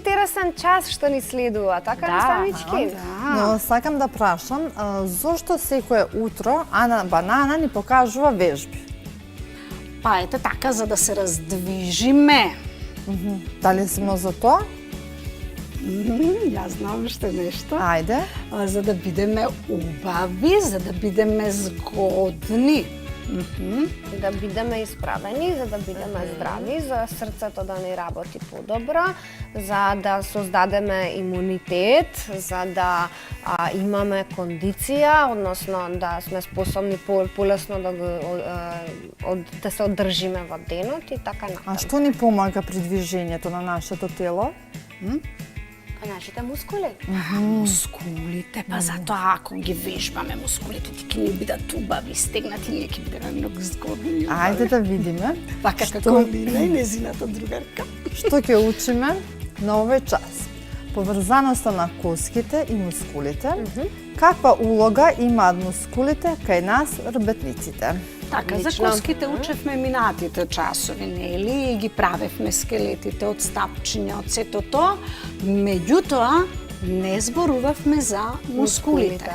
интересен час што ни следува, така наставнички? Но сакам да прашам, зошто секое утро Ана Банана ни покажува вежби? Па ете така, за да се раздвижиме. Дали смо за тоа? Јас знам уште нешто. Ајде. За да бидеме убави, за да бидеме згодни. Да бидеме исправени, за да бидеме здрави, за срцето да ни работи подобро, за да создадеме имунитет, за да имаме кондиција, односно да сме способни полесно да се одржиме во денот и така натаму. А што ни помага при движењето на нашето тело? Нашите мускули. Мускулите, па затоа ако ги вежбаме мускулите, ти ќе ни бидат убави, стегнати, ние ќе бидеме многу згодни. Ајде да видиме. Така како Лина и незината другарка. Што ќе учиме на овој час? Поврзаноста на коските и мускулите. Каква улога имаат мускулите кај нас работниците? Така, за коските учевме минатите часови, нели? И ги правевме скелетите од стапчиња, од сето тоа. Меѓутоа, не зборувавме за мускулите.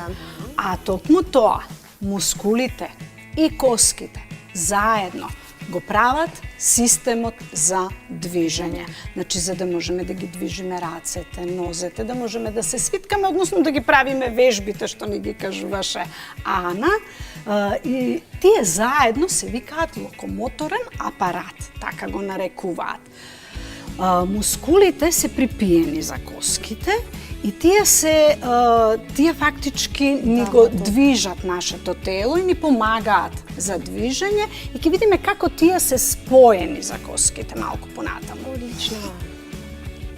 А токму тоа, мускулите и коските заедно го прават системот за движење. Значи, за да можеме да ги движиме рацете, нозете, да можеме да се свиткаме, односно да ги правиме вежбите, што ни ги кажуваше Ана. И тие заедно се викаат локомоторен апарат, така го нарекуваат. Мускулите се припиени за коските и тие фактички ни го движат нашето тело и ни помагаат за движење и ќе видиме како тие се споени за коските малку понатаму. Одлично.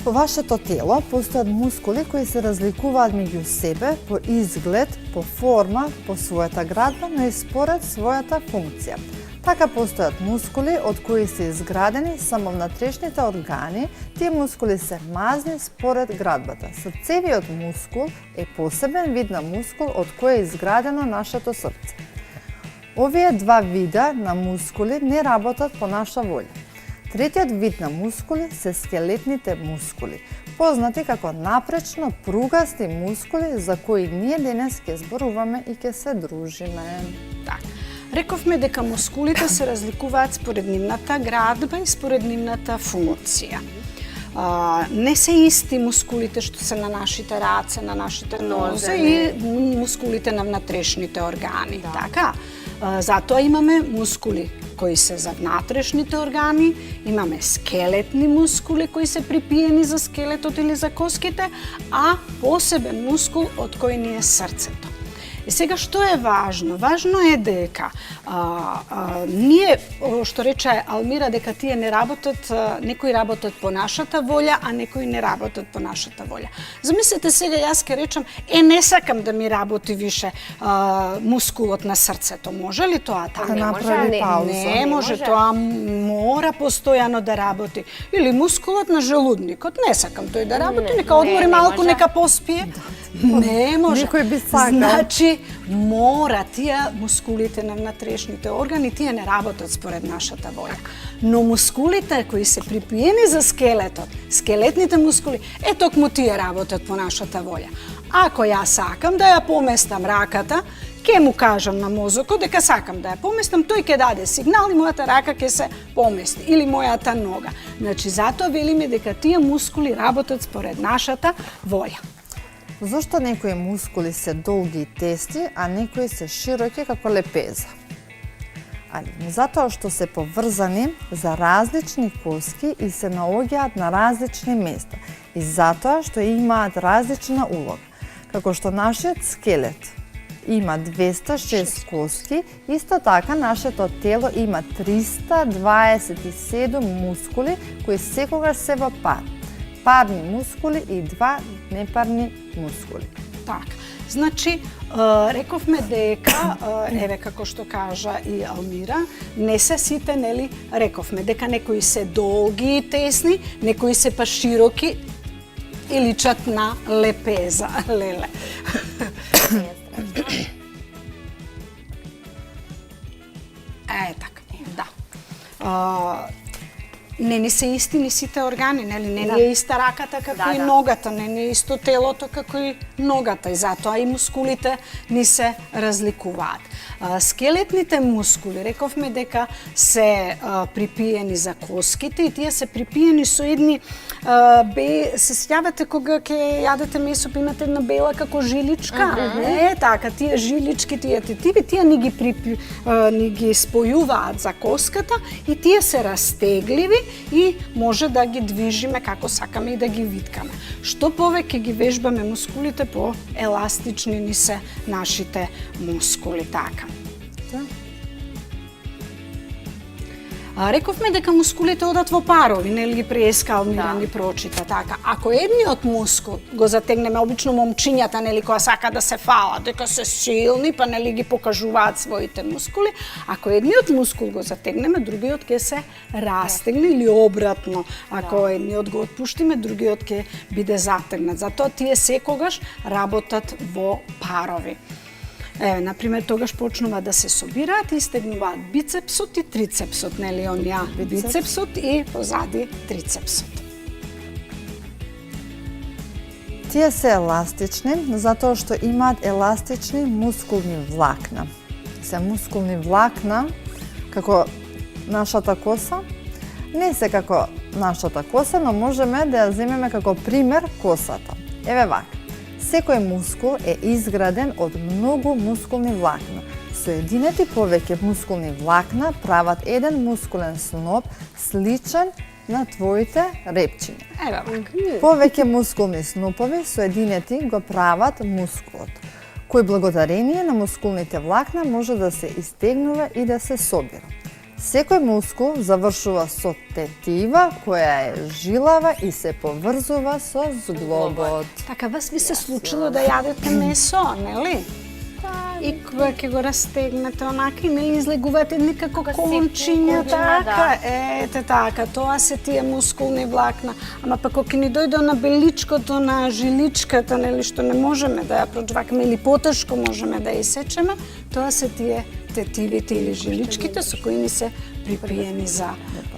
По вашето тело постојат мускули кои се разликуваат меѓу себе по изглед, по форма, по својата градба, но и според својата функција. Така постојат мускули од кои се изградени само внатрешните органи, тие мускули се мазни според градбата. Срцевиот мускул е посебен вид на мускул од кој е изградено нашето срце. Овие два вида на мускули не работат по наша волја. Третиот вид на мускули се скелетните мускули, познати како напречно пругасти мускули за кои ние денес ќе зборуваме и ќе се дружиме. Така. Рековме дека мускулите се разликуваат според нивната градба и според нивната функција. Не се исти мускулите што се на нашите раце, на нашите нозе и мускулите на внатрешните органи. Така? Затоа имаме мускули кои се за внатрешните органи, имаме скелетни мускули кои се припиени за скелетот или за коските, а посебен мускул од кој ни е срцето. И сега што е важно? Важно е дека ние, што рече Алмира, дека тие не работат, некои работат по нашата волја, а некои не работат по нашата волја. Замислете сега, јас ке речам, не сакам да ми работи више мускулот на срцето. Може ли тоа така? Да направи пауза. Не може, тоа мора постојано да работи. Или мускулот на желудникот, не сакам тој да работи, нека одмори малку, нека поспие. Не може. Никој би сакал. Значи, мора тие мускулите на внатрешните органи, тие не работат според нашата волја. Но мускулите кои се припиени за скелетот, скелетните мускули, токму тие работат по нашата волја. Ако ја сакам да ја поместам раката, ќе му кажам на мозокот дека сакам да ја поместам, тој ќе даде сигнал и мојата рака ќе се помести или мојата нога. Значи, затоа велиме дека тие мускули работат според нашата волја. Зошто некои мускули се долги и тесни, а некои се широки како лепеза? Затоа што се поврзани за различни коски и се наоѓаат на различни места. И затоа што имаат различна улога. Како што нашиот скелет има 206 коски, исто така нашето тело има 327 мускули кои секогаш се во пар. Парни мускули и 2 непарни мускули. Така. Значи, рековме дека, еве како што кажа и Алмира, не се сите, нели, рековме дека некои се долги и тесни, некои се па широки и личат на лепеза, леле. Така, да. не ни се исти ни сите органи, нели? Не ни е иста раката како и ногата, не ни е исто телото како и ногата и затоа и мускулите ни се разликуваат. Скелетните мускули, рековме дека се припиени за коските и тие се припиени со едни се сјавате кога ќе јадете месо, па имате една бела како жиличка. Така, тие жилички, тие тетиви, тие ни ги спојуваат за коската и тие се растегливи и може да ги движиме како сакаме и да ги виткаме. Што повеќе ги вежбаме мускулите, по еластични ни се нашите мускули, така. Рековме дека мускулите одат во парови, нели ги преескал Мира ни прочита, така. Ако едниот мускул го затегнеме, обично момчињата, нели, која сака да се фала, дека се силни, па нели ги покажуваат своите мускули, ако едниот мускул го затегнеме, другиот ќе се растегне или обратно. Ако едниот го отпуштиме, другиот ќе биде затегнат. Затоа тие секогаш работат во парови. Например, тогаш почнува да се собираат и стегнуваат бицепсот и трицепсот, нели, онија бицепсот и позади трицепсот. Тие се еластични затоа што имаат еластични мускулни влакна. Се мускулни влакна како нашата коса, не се како нашата коса, но можеме да ја земеме како пример косата. Еве вака. Секој мускул е изграден од многу мускулни влакна. Соединети повеќе мускулни влакна прават еден мускулен сноп сличен на твоите репчиња. Повеќе мускулни снопови соединети го прават мускулот, кој благодарение на мускулните влакна може да се истегнува и да се собира. Секој мускул завршува со тетива која е жилава и се поврзува со зглобот. Така, вас ви се случило да јадете месо, нели? И кога ќе го растегнете онака и нели излегувате некако кончиња, така, ете така, тоа се тие мускулни влакна. Ама пак кога ни дојде на беличкото, на жиличката, нели, што не можеме да ја прочвакаме или потешко можеме да ја исечеме, тоа се тие тетивите или жиличките со кои ни се припиени за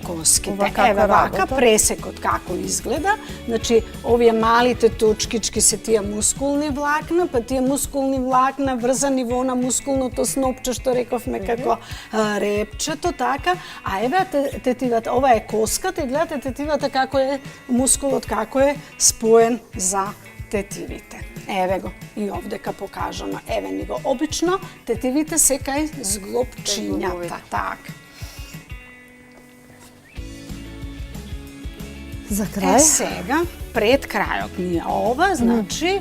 коските. Еве вака пресекот како изгледа. Значи, овие малите точкички се тие мускулни влакна, па тие мускулни влакна врзани во на мускулното снопче што рековме како репчето, така. А еве тетивата, ова е коската и гледате тетивата како е мускулот како е споен за тетивите. Еве го, и овдека покажано. Еве ни го. Обично тетивите се кај зглобчињата, така. За крај? Сега, пред крајот ни е ова, значи,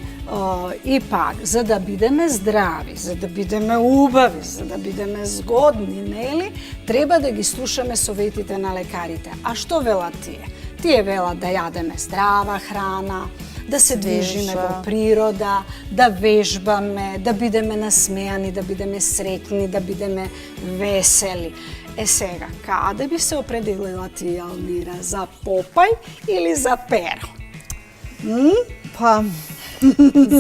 и пак, за да бидеме здрави, за да бидеме убави, за да бидеме згодни, нели, треба да ги слушаме советите на лекарите. А што велат тие? Тие велат да јадеме здрава храна, да се движиме во природа, да вежбаме, да бидеме насмеани, да бидеме среќни, да бидеме весели. Сега, каде би се определила ти, Алмира, за Попај или за Перо? Па,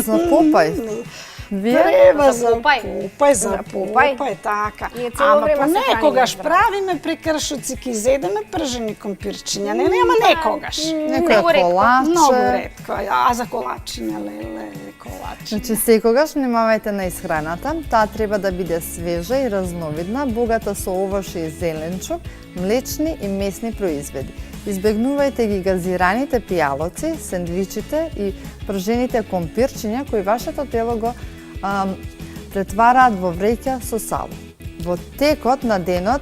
за Попај. Треба за Попај. Попај, така. Ама понекогаш правиме прекршоци, ки изедеме пржени компирчиња, нели, ама некогаш. Некој колаче. Многу ретко, а за колачиња, леле, колачиња. Значи, секогаш внимавајте на исхраната. Таа треба да биде свежа и разновидна, богата со овошје и зеленчук, млечни и месни производи. Избегнувајте ги газираните пијалоци, сендвичите и пржените компирчиња кои вашето тело го претвараат во вреќа со сало. Во текот на денот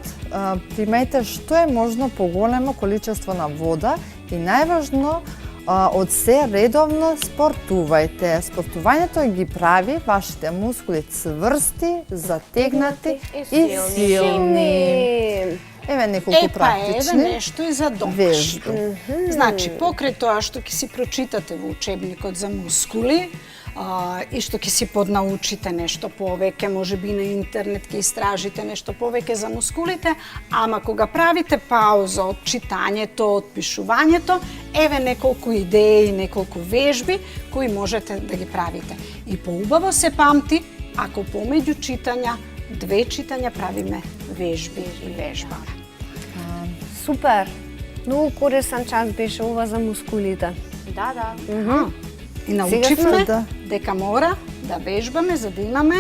примајте што е можно поголемо количество на вода и најважно од се редовно спортувајте. Спортувањето ги прави вашите мускули цврсти, затегнати и силни. Еве неколку практични. Еве нешто и за домаш. Значи, покрај тоа што ќе си прочитате во учебникот за мускули, и што ќе си поднаучите нешто повеќе, можеби на интернет ќе истражите нешто повеќе за мускулите, ама кога правите пауза од читањето, од пишувањето, еве неколку идеи, неколку вежби кои можете да ги правите. И поубаво се памти, ако помеѓу читања, 2 читања правиме вежби и вежбаме. Супер! Многу корисен час беше ова за мускулите. Да. И научивме да. дека мора да вежбаме за да имаме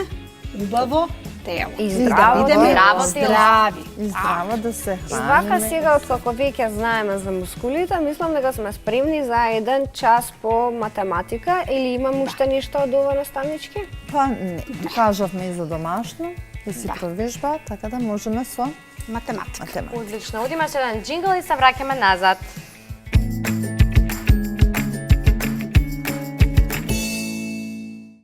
убаво тело. И здраво Бидеме тело. здрави. И здраво да се Вака храниме. сега, откако веќе знаеме за мускулите, мислам дека сме спремни за еден час по математика или имам уште нешто од ова, наставнички? Па не, кажавме и за домашно, да си Да. провежба, така да можеме со Математика. математика. Одлично. Одиме со еден джингл и се враќаме назад.